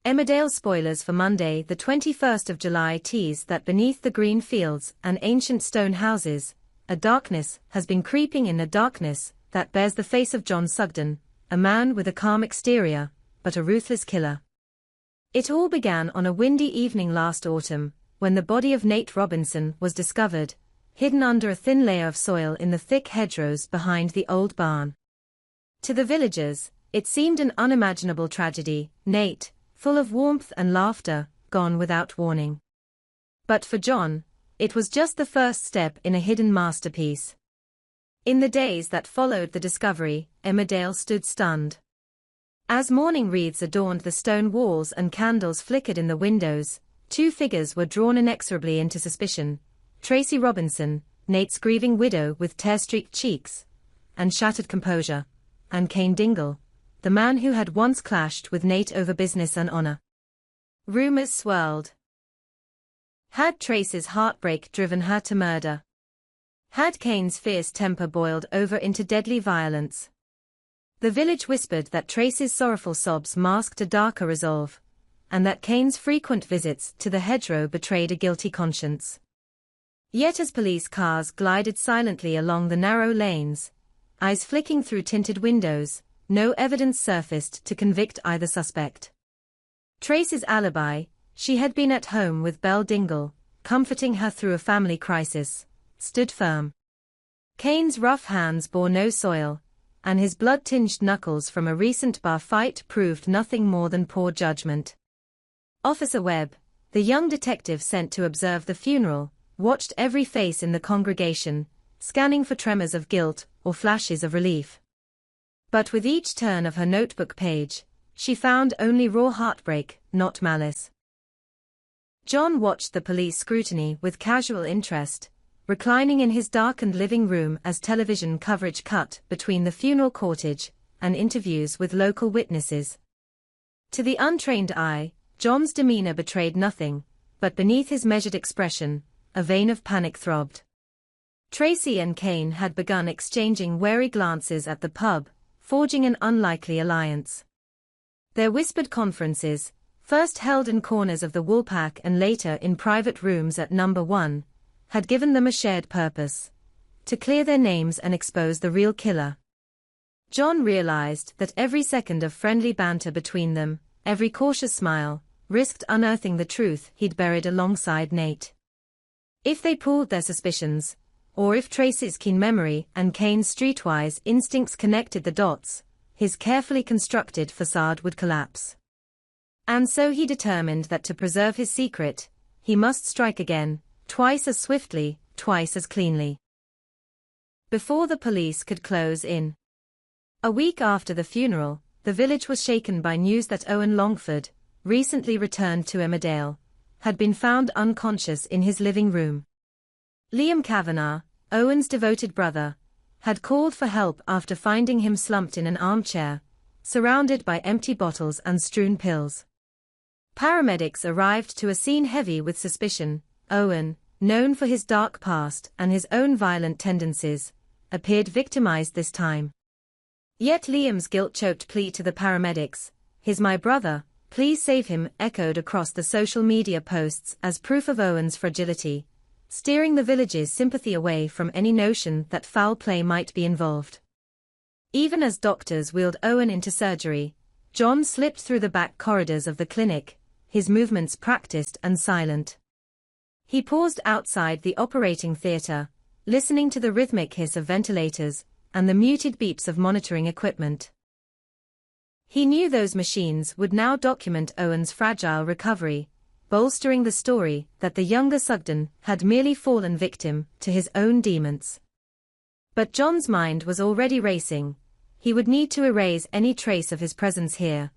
Emmerdale spoilers for Monday, the 21st of July tease that beneath the green fields and ancient stone houses, a darkness has been creeping in, a darkness that bears the face of John Sugden, a man with a calm exterior, but a ruthless killer. It all began on a windy evening last autumn, when the body of Nate Robinson was discovered, hidden under a thin layer of soil in the thick hedgerows behind the old barn. To the villagers, it seemed an unimaginable tragedy, Nate, full of warmth and laughter, gone without warning. But for John, it was just the first step in a hidden masterpiece. In the days that followed the discovery, Emmerdale stood stunned. As morning wreaths adorned the stone walls and candles flickered in the windows, two figures were drawn inexorably into suspicion: Tracy Robinson, Nate's grieving widow with tear-streaked cheeks and shattered composure, and Cain Dingle, the man who had once clashed with Nate over business and honor. Rumors swirled. Had Tracy's heartbreak driven her to murder? Had Cain's fierce temper boiled over into deadly violence? The village whispered that Tracy's sorrowful sobs masked a darker resolve, and that Cain's frequent visits to the hedgerow betrayed a guilty conscience. Yet as police cars glided silently along the narrow lanes, eyes flicking through tinted windows, no evidence surfaced to convict either suspect. Tracy's alibi: she had been at home with Belle Dingle, comforting her through a family crisis, stood firm. Cain's rough hands bore no soil, and his blood-tinged knuckles from a recent bar fight proved nothing more than poor judgment. Officer Webb, the young detective sent to observe the funeral, watched every face in the congregation, scanning for tremors of guilt or flashes of relief. But with each turn of her notebook page, she found only raw heartbreak, not malice. John watched the police scrutiny with casual interest, reclining in his darkened living room as television coverage cut between the funeral cortege and interviews with local witnesses. To the untrained eye, John's demeanor betrayed nothing, but beneath his measured expression, a vein of panic throbbed. Tracy and Cain had begun exchanging wary glances at the pub, forging an unlikely alliance. Their whispered conferences, first held in corners of the Woolpack and later in private rooms at number 1, had given them a shared purpose: to clear their names and expose the real killer. John realized that every second of friendly banter between them, every cautious smile, risked unearthing the truth he'd buried alongside Nate. If they pooled their suspicions, or if Tracy's keen memory and Cain's streetwise instincts connected the dots, his carefully constructed facade would collapse. And so he determined that to preserve his secret, he must strike again, twice as swiftly, twice as cleanly. Before the police could close in. A week after the funeral, the village was shaken by news that Owen Longford, recently returned to Emmerdale, had been found unconscious in his living room. Liam Kavanagh, Owen's devoted brother, had called for help after finding him slumped in an armchair, surrounded by empty bottles and strewn pills. Paramedics arrived to a scene heavy with suspicion. Owen, known for his dark past and his own violent tendencies, appeared victimized this time. Yet Liam's guilt-choked plea to the paramedics, "He's my brother, please save him," echoed across the social media posts as proof of Owen's fragility, steering the village's sympathy away from any notion that foul play might be involved. Even as doctors wheeled Owen into surgery, John slipped through the back corridors of the clinic, his movements practiced and silent. He paused outside the operating theater, listening to the rhythmic hiss of ventilators and the muted beeps of monitoring equipment. He knew those machines would now document Owen's fragile recovery, bolstering the story that the younger Sugden had merely fallen victim to his own demons. But John's mind was already racing. He would need to erase any trace of his presence here,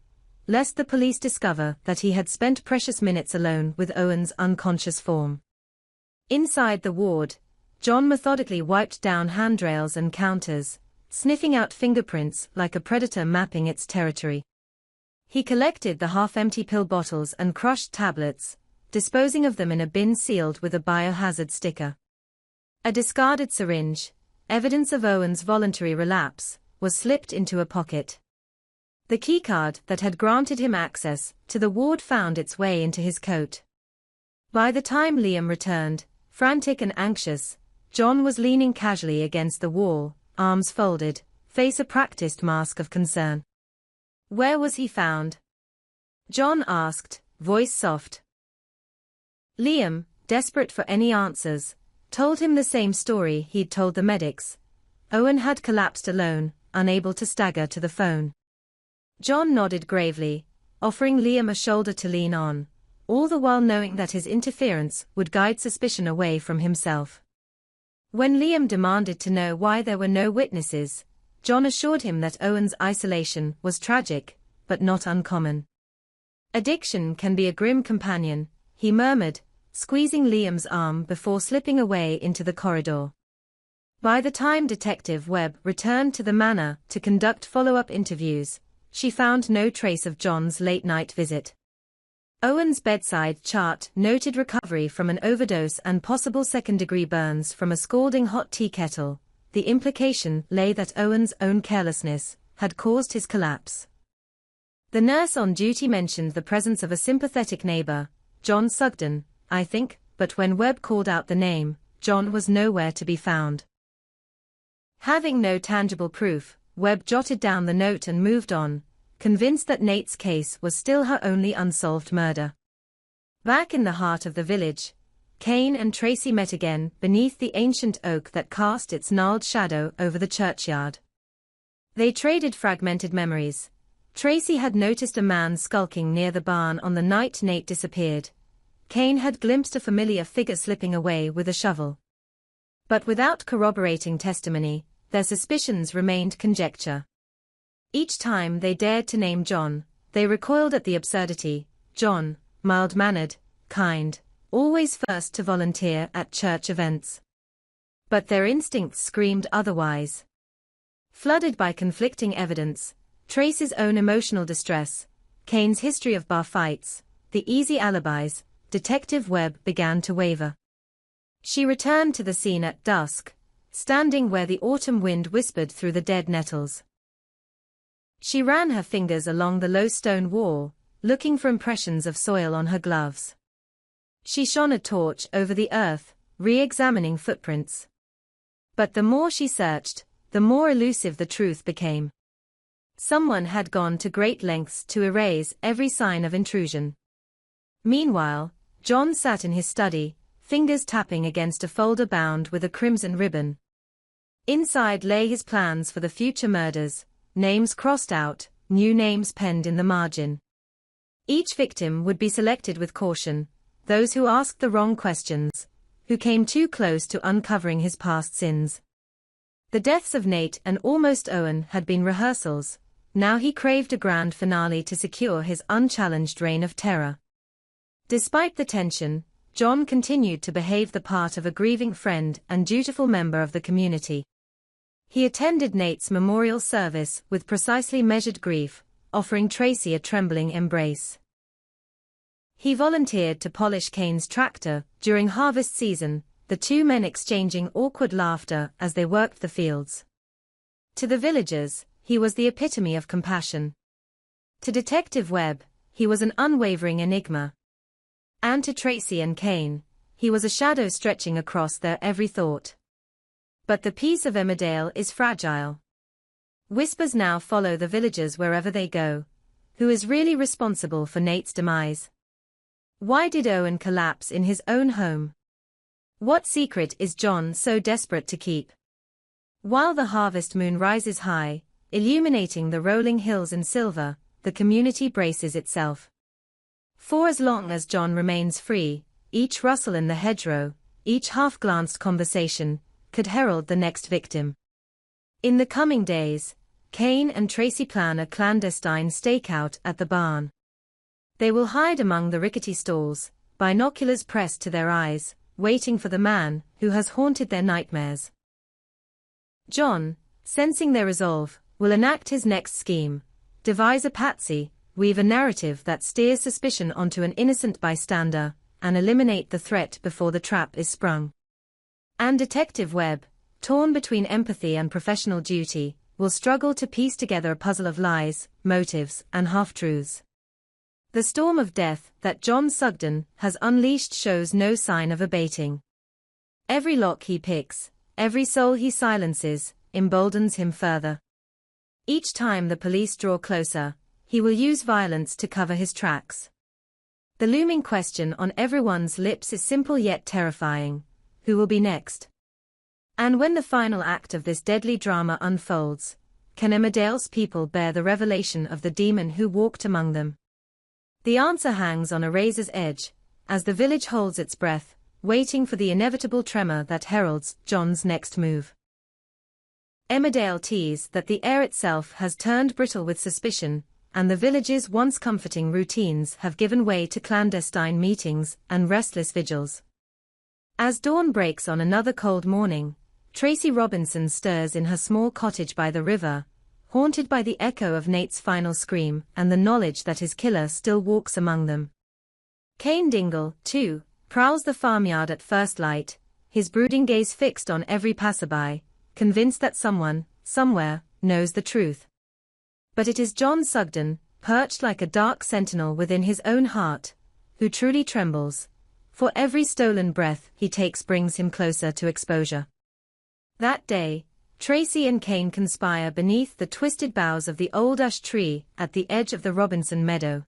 lest the police discover that he had spent precious minutes alone with Owen's unconscious form. Inside the ward, John methodically wiped down handrails and counters, sniffing out fingerprints like a predator mapping its territory. He collected the half-empty pill bottles and crushed tablets, disposing of them in a bin sealed with a biohazard sticker. A discarded syringe, evidence of Owen's voluntary relapse, was slipped into a pocket. The keycard that had granted him access to the ward found its way into his coat. By the time Liam returned, frantic and anxious, John was leaning casually against the wall, arms folded, face a practiced mask of concern. "Where was he found?" John asked, voice soft. Liam, desperate for any answers, told him the same story he'd told the medics. Owen had collapsed alone, unable to stagger to the phone. John nodded gravely, offering Liam a shoulder to lean on, all the while knowing that his interference would guide suspicion away from himself. When Liam demanded to know why there were no witnesses, John assured him that Owen's isolation was tragic, but not uncommon. "Addiction can be a grim companion," he murmured, squeezing Liam's arm before slipping away into the corridor. By the time Detective Webb returned to the manor to conduct follow-up interviews, she found no trace of John's late-night visit. Owen's bedside chart noted recovery from an overdose and possible second-degree burns from a scalding hot tea kettle. The implication lay that Owen's own carelessness had caused his collapse. The nurse on duty mentioned the presence of a sympathetic neighbor, John Sugden, "I think," but when Webb called out the name, John was nowhere to be found. Having no tangible proof, Webb jotted down the note and moved on, convinced that Nate's case was still her only unsolved murder. Back in the heart of the village, Kane and Tracy met again beneath the ancient oak that cast its gnarled shadow over the churchyard. They traded fragmented memories. Tracy had noticed a man skulking near the barn on the night Nate disappeared. Kane had glimpsed a familiar figure slipping away with a shovel. But without corroborating testimony, their suspicions remained conjecture. Each time they dared to name John, they recoiled at the absurdity. John, mild-mannered, kind, always first to volunteer at church events. But their instincts screamed otherwise. Flooded by conflicting evidence, Tracy's own emotional distress, Kane's history of bar fights, the easy alibis, Detective Webb began to waver. She returned to the scene at dusk, standing where the autumn wind whispered through the dead nettles. She ran her fingers along the low stone wall, looking for impressions of soil on her gloves. She shone a torch over the earth, re-examining footprints. But the more she searched, the more elusive the truth became. Someone had gone to great lengths to erase every sign of intrusion. Meanwhile, John sat in his study, fingers tapping against a folder bound with a crimson ribbon. Inside lay his plans for the future murders, names crossed out, new names penned in the margin. Each victim would be selected with caution, those who asked the wrong questions, who came too close to uncovering his past sins. The deaths of Nate and almost Owen had been rehearsals, now he craved a grand finale to secure his unchallenged reign of terror. Despite the tension, John continued to behave the part of a grieving friend and dutiful member of the community. He attended Nate's memorial service with precisely measured grief, offering Tracy a trembling embrace. He volunteered to polish Kane's tractor during harvest season, the two men exchanging awkward laughter as they worked the fields. To the villagers, he was the epitome of compassion. To Detective Webb, he was an unwavering enigma. And to Tracy and Kane, he was a shadow stretching across their every thought. But the peace of Emmerdale is fragile. Whispers now follow the villagers wherever they go. Who is really responsible for Nate's demise? Why did Owen collapse in his own home? What secret is John so desperate to keep? While the harvest moon rises high, illuminating the rolling hills in silver, the community braces itself. For as long as John remains free, each rustle in the hedgerow, each half-glanced conversation, could herald the next victim. In the coming days, Kane and Tracy plan a clandestine stakeout at the barn. They will hide among the rickety stalls, binoculars pressed to their eyes, waiting for the man who has haunted their nightmares. John, sensing their resolve, will enact his next scheme, devise a patsy, weave a narrative that steers suspicion onto an innocent bystander, and eliminate the threat before the trap is sprung. And Detective Webb, torn between empathy and professional duty, will struggle to piece together a puzzle of lies, motives, and half-truths. The storm of death that John Sugden has unleashed shows no sign of abating. Every lock he picks, every soul he silences, emboldens him further. Each time the police draw closer, he will use violence to cover his tracks. The looming question on everyone's lips is simple yet terrifying: who will be next? And when the final act of this deadly drama unfolds, can Emmerdale's people bear the revelation of the demon who walked among them? The answer hangs on a razor's edge, as the village holds its breath, waiting for the inevitable tremor that heralds John's next move. Emmerdale tease that the air itself has turned brittle with suspicion, and the village's once comforting routines have given way to clandestine meetings and restless vigils. As dawn breaks on another cold morning, Tracy Robinson stirs in her small cottage by the river, haunted by the echo of Nate's final scream and the knowledge that his killer still walks among them. Cain Dingle, too, prowls the farmyard at first light, his brooding gaze fixed on every passerby, convinced that someone, somewhere, knows the truth. But it is John Sugden, perched like a dark sentinel within his own heart, who truly trembles, for every stolen breath he takes brings him closer to exposure. That day, Tracy and Cain conspire beneath the twisted boughs of the old ash tree at the edge of the Robinson meadow.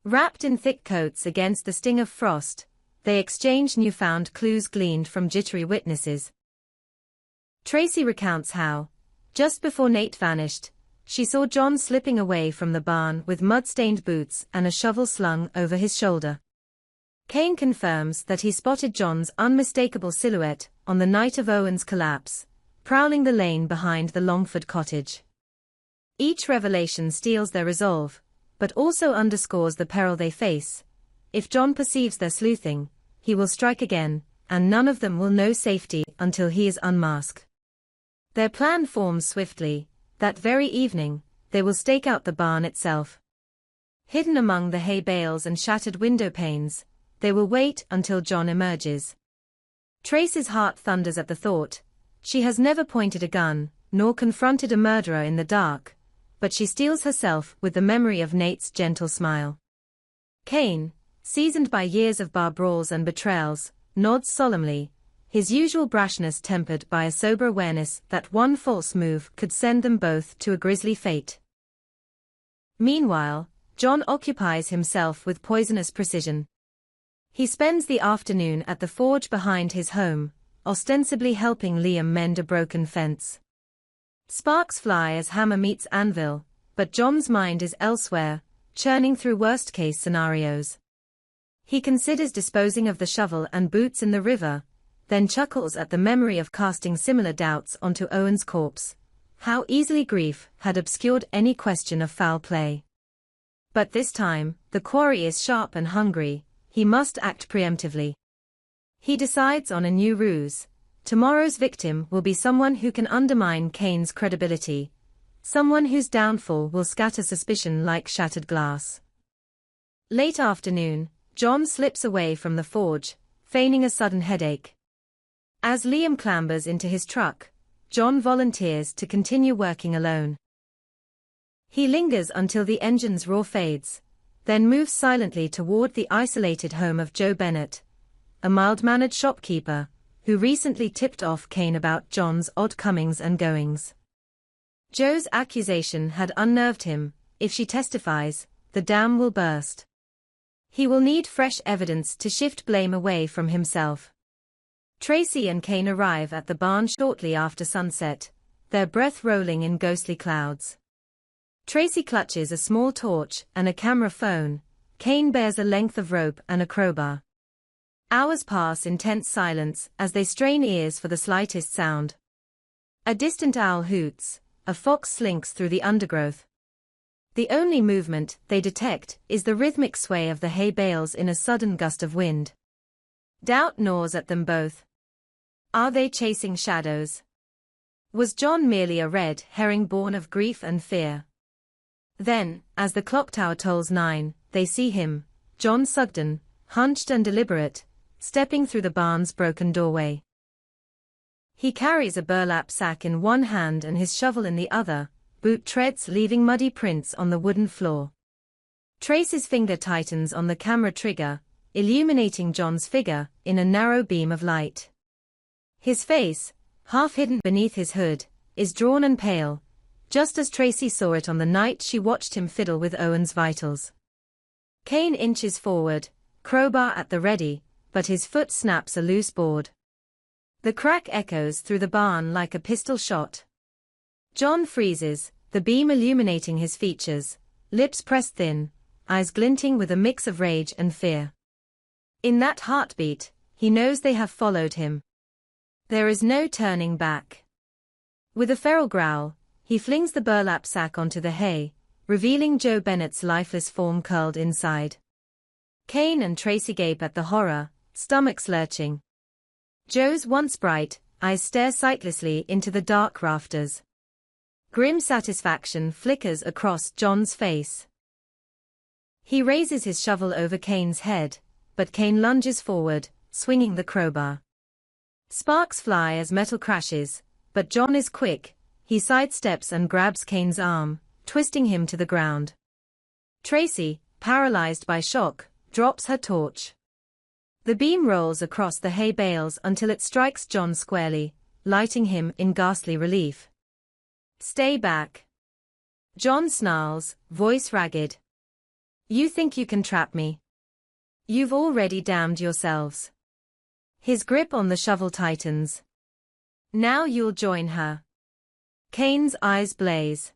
Wrapped in thick coats against the sting of frost, they exchange newfound clues gleaned from jittery witnesses. Tracy recounts how, just before Nate vanished, she saw John slipping away from the barn with mud-stained boots and a shovel slung over his shoulder. Cain confirms that he spotted John's unmistakable silhouette on the night of Owen's collapse, prowling the lane behind the Longford cottage. Each revelation steels their resolve, but also underscores the peril they face. If John perceives their sleuthing, he will strike again, and none of them will know safety until he is unmasked. Their plan forms swiftly. That very evening, they will stake out the barn itself. Hidden among the hay bales and shattered window panes, they will wait until John emerges. Tracy's heart thunders at the thought. She has never pointed a gun, nor confronted a murderer in the dark, but she steels herself with the memory of Nate's gentle smile. Cain, seasoned by years of bar brawls and betrayals, nods solemnly, his usual brashness tempered by a sober awareness that one false move could send them both to a grisly fate. Meanwhile, John occupies himself with poisonous precision. He spends the afternoon at the forge behind his home, ostensibly helping Liam mend a broken fence. Sparks fly as hammer meets anvil, but John's mind is elsewhere, churning through worst-case scenarios. He considers disposing of the shovel and boots in the river, then chuckles at the memory of casting similar doubts onto Owen's corpse. How easily grief had obscured any question of foul play. But this time, the quarry is sharp and hungry, he must act preemptively. He decides on a new ruse. Tomorrow's victim will be someone who can undermine Cain's credibility, someone whose downfall will scatter suspicion like shattered glass. Late afternoon, John slips away from the forge, feigning a sudden headache. As Liam clambers into his truck, John volunteers to continue working alone. He lingers until the engine's roar fades, then moves silently toward the isolated home of Joe Bennett, a mild-mannered shopkeeper, who recently tipped off Cain about John's odd comings and goings. Joe's accusation had unnerved him. If she testifies, the dam will burst. He will need fresh evidence to shift blame away from himself. Tracy and Cain arrive at the barn shortly after sunset, their breath rolling in ghostly clouds. Tracy clutches a small torch and a camera phone, Cain bears a length of rope and a crowbar. Hours pass in tense silence as they strain ears for the slightest sound. A distant owl hoots, a fox slinks through the undergrowth. The only movement they detect is the rhythmic sway of the hay bales in a sudden gust of wind. Doubt gnaws at them both. Are they chasing shadows? Was John merely a red herring born of grief and fear? Then, as the clock tower tolls 9, they see him, John Sugden, hunched and deliberate, stepping through the barn's broken doorway. He carries a burlap sack in one hand and his shovel in the other, boot treads leaving muddy prints on the wooden floor. Tracy's finger tightens on the camera trigger, illuminating John's figure in a narrow beam of light. His face, half hidden beneath his hood, is drawn and pale, just as Tracy saw it on the night she watched him fiddle with Owen's vitals. Kane inches forward, crowbar at the ready, but his foot snaps a loose board. The crack echoes through the barn like a pistol shot. John freezes, the beam illuminating his features, lips pressed thin, eyes glinting with a mix of rage and fear. In that heartbeat, he knows they have followed him. There is no turning back. With a feral growl, he flings the burlap sack onto the hay, revealing Joe Bennett's lifeless form curled inside. Kane and Tracy gape at the horror, stomachs lurching. Joe's once bright eyes stare sightlessly into the dark rafters. Grim satisfaction flickers across John's face. He raises his shovel over Kane's head, but Kane lunges forward, swinging the crowbar. Sparks fly as metal crashes, but John is quick. He sidesteps and grabs Kane's arm, twisting him to the ground. Tracy, paralyzed by shock, drops her torch. The beam rolls across the hay bales until it strikes John squarely, lighting him in ghastly relief. "Stay back." John snarls, voice ragged. "You think you can trap me? You've already damned yourselves." His grip on the shovel tightens. "Now you'll join her." Kane's eyes blaze.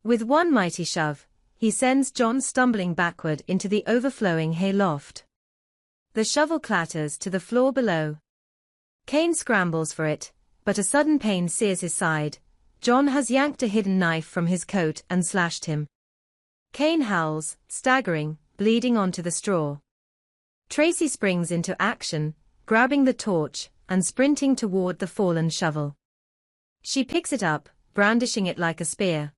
With one mighty shove, he sends John stumbling backward into the overflowing hay loft. The shovel clatters to the floor below. Kane scrambles for it, but a sudden pain sears his side. John has yanked a hidden knife from his coat and slashed him. Kane howls, staggering, bleeding onto the straw. Tracy springs into action, grabbing the torch and sprinting toward the fallen shovel. She picks it up, brandishing it like a spear.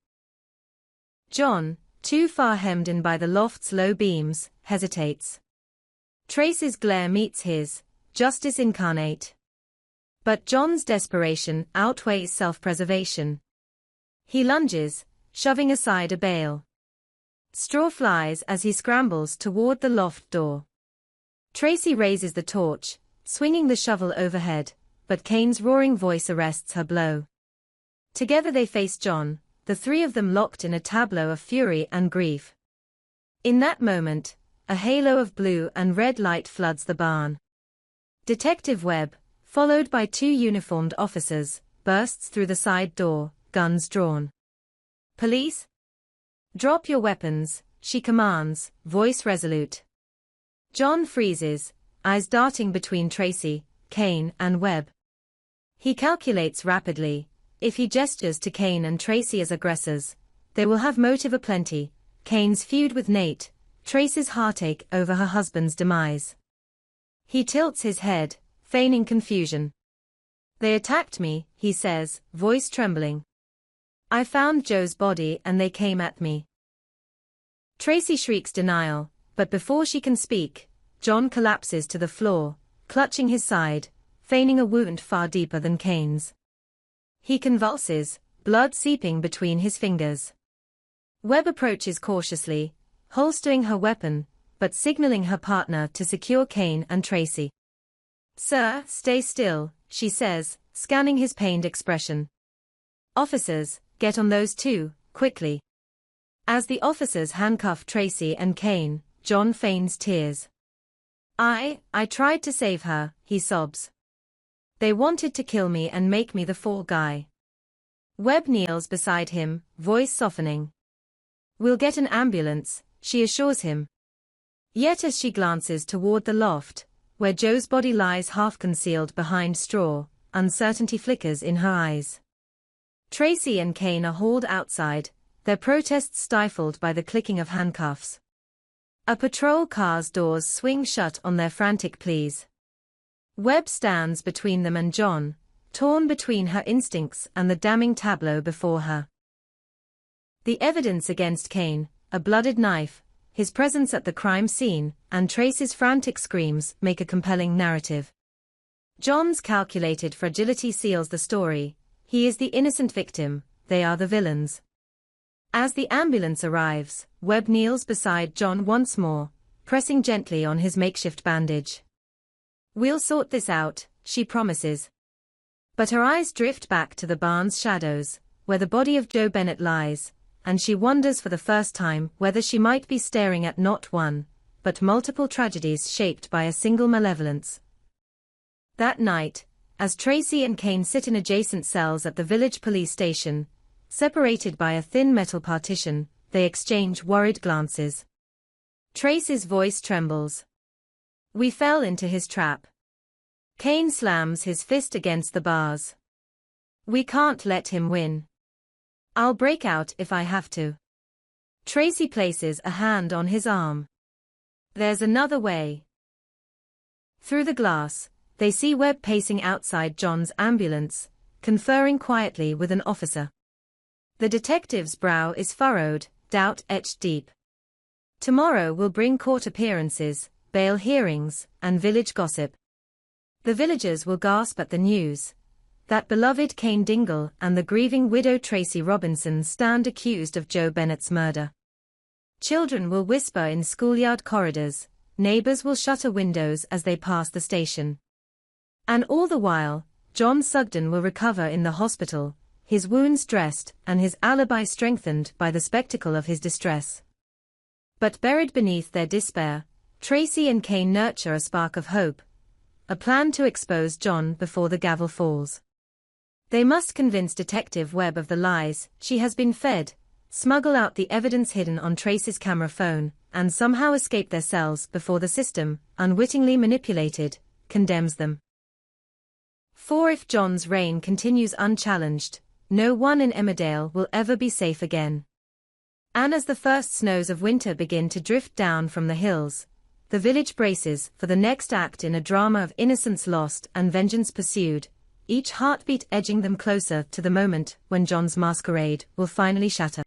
John, too far hemmed in by the loft's low beams, hesitates. Tracy's glare meets his, justice incarnate. But John's desperation outweighs self-preservation. He lunges, shoving aside a bale. Straw flies as he scrambles toward the loft door. Tracy raises the torch, swinging the shovel overhead, but Kane's roaring voice arrests her blow. Together they face John, the three of them locked in a tableau of fury and grief. In that moment, a halo of blue and red light floods the barn. Detective Webb, followed by two uniformed officers, bursts through the side door, guns drawn. "Police? Drop your weapons," she commands, voice resolute. John freezes, eyes darting between Tracy, Kane, and Webb. He calculates rapidly. If he gestures to Kane and Tracy as aggressors, they will have motive aplenty: Kane's feud with Nate, Tracy's heartache over her husband's demise. He tilts his head, feigning confusion. "They attacked me," he says, voice trembling. "I found Joe's body and they came at me." Tracy shrieks denial, but before she can speak, John collapses to the floor, clutching his side, feigning a wound far deeper than Kane's. He convulses, blood seeping between his fingers. Webb approaches cautiously, holstering her weapon, but signaling her partner to secure Kane and Tracy. "Sir, stay still," she says, scanning his pained expression. "Officers, get on those two, quickly." As the officers handcuff Tracy and Kane, John feigns tears. I tried to save her," he sobs. "They wanted to kill me and make me the fall guy." Webb kneels beside him, voice softening. "We'll get an ambulance," she assures him. Yet as she glances toward the loft, where Joe's body lies half-concealed behind straw, uncertainty flickers in her eyes. Tracy and Kane are hauled outside, their protests stifled by the clicking of handcuffs. A patrol car's doors swing shut on their frantic pleas. Webb stands between them and John, torn between her instincts and the damning tableau before her. The evidence against Kane, a blooded knife, his presence at the crime scene, and Tracy's frantic screams make a compelling narrative. John's calculated fragility seals the story. He is the innocent victim, they are the villains. As the ambulance arrives, Webb kneels beside John once more, pressing gently on his makeshift bandage. "We'll sort this out," she promises. But her eyes drift back to the barn's shadows, where the body of Joe Bennett lies, and she wonders for the first time whether she might be staring at not one, but multiple tragedies shaped by a single malevolence. That night, as Tracy and Kane sit in adjacent cells at the village police station, separated by a thin metal partition, they exchange worried glances. Tracy's voice trembles. "We fell into his trap." Kane slams his fist against the bars. "We can't let him win. I'll break out if I have to." Tracy places a hand on his arm. "There's another way." Through the glass, they see Webb pacing outside John's ambulance, conferring quietly with an officer. The detective's brow is furrowed, doubt etched deep. Tomorrow will bring court appearances, bail hearings, and village gossip. The villagers will gasp at the news that beloved Kane Dingle and the grieving widow Tracy Robinson stand accused of Joe Bennett's murder. Children will whisper in schoolyard corridors, neighbors will shutter windows as they pass the station. And all the while, John Sugden will recover in the hospital, his wounds dressed and his alibi strengthened by the spectacle of his distress. But buried beneath their despair, Tracy and Kane nurture a spark of hope, a plan to expose John before the gavel falls. They must convince Detective Webb of the lies she has been fed, smuggle out the evidence hidden on Tracy's camera phone, and somehow escape their cells before the system, unwittingly manipulated, condemns them. For if John's reign continues unchallenged, no one in Emmerdale will ever be safe again. And as the first snows of winter begin to drift down from the hills, the village braces for the next act in a drama of innocence lost and vengeance pursued, each heartbeat edging them closer to the moment when John's masquerade will finally shatter.